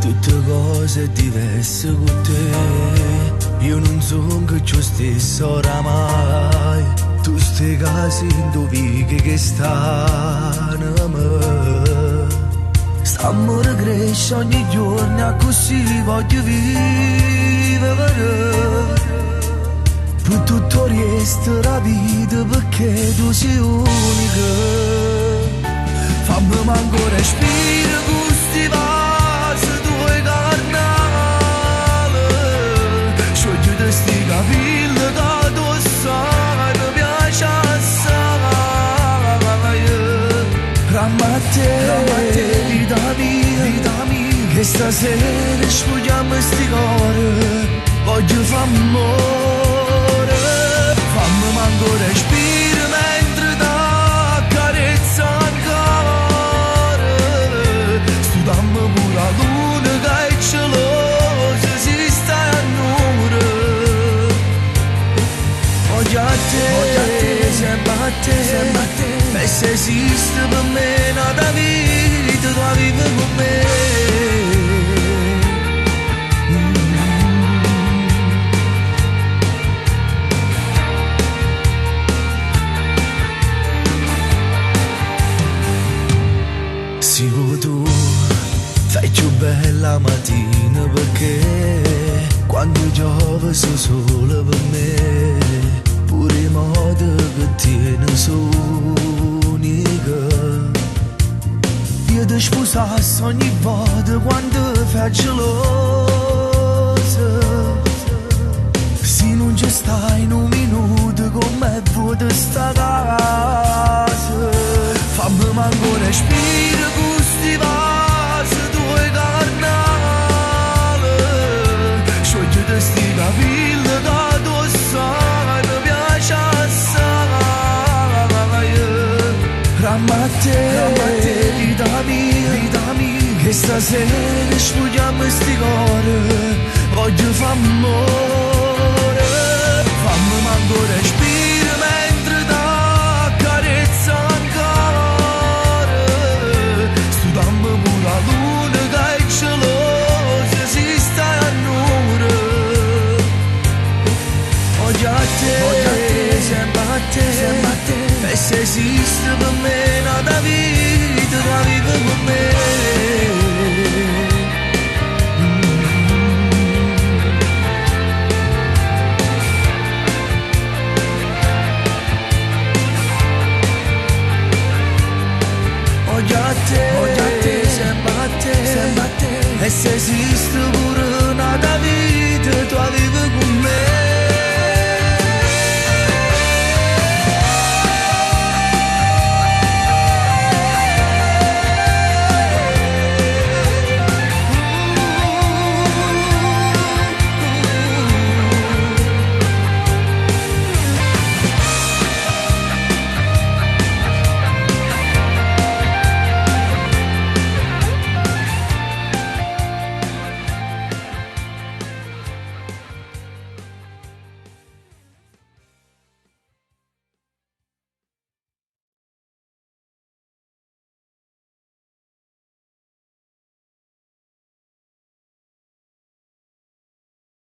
tutte cose diverse con te. Io non sono che ciò stesso oramai. Tu stai casi indovighi che stanno a me. Stammo a crescere ogni giorno, così voglio vivere. Per tutto il resto della vita, perché tu sei unica. Fammi manco respiro con sti vasi tuoi carnali. Sciogliti sti capelli che tu sai mi piace assai. Ramma a te, vita mia, che stasera sfogliamo sti cuori. Voglio fare amore, fammi manco respiro mentre t'accarezzo ancora. Studiamo pure la luna che è gelosa, si sta a nure. Voglio a te, sempre a te, e se esiste per me nata vita, tu la vivi con me. Tu fai più bella mattina perché quando piove sei solo per me. Pure i modi che tieni sono unica. Io ti sposassi ogni volta quando fai gelosa. Se non ci stai in un minuto con me vuoi sta casa. Fammi manco respiro con sti vasi tuoi carnali. Sciogliti sti capelli che tu sai mi piace assai. Ramma a te, vita mia, che stasera sfogliamo sti cuori. Voglio fare amore, fammi manco respiro mentre t'accarezzo ancora. Studiamo pure la luna che è gelosa, si sta a nure. Voglio a te, sempre a te, e se esiste per me nata vita, tu la vivi con me. Voglio a te, sempre a te, e se esiste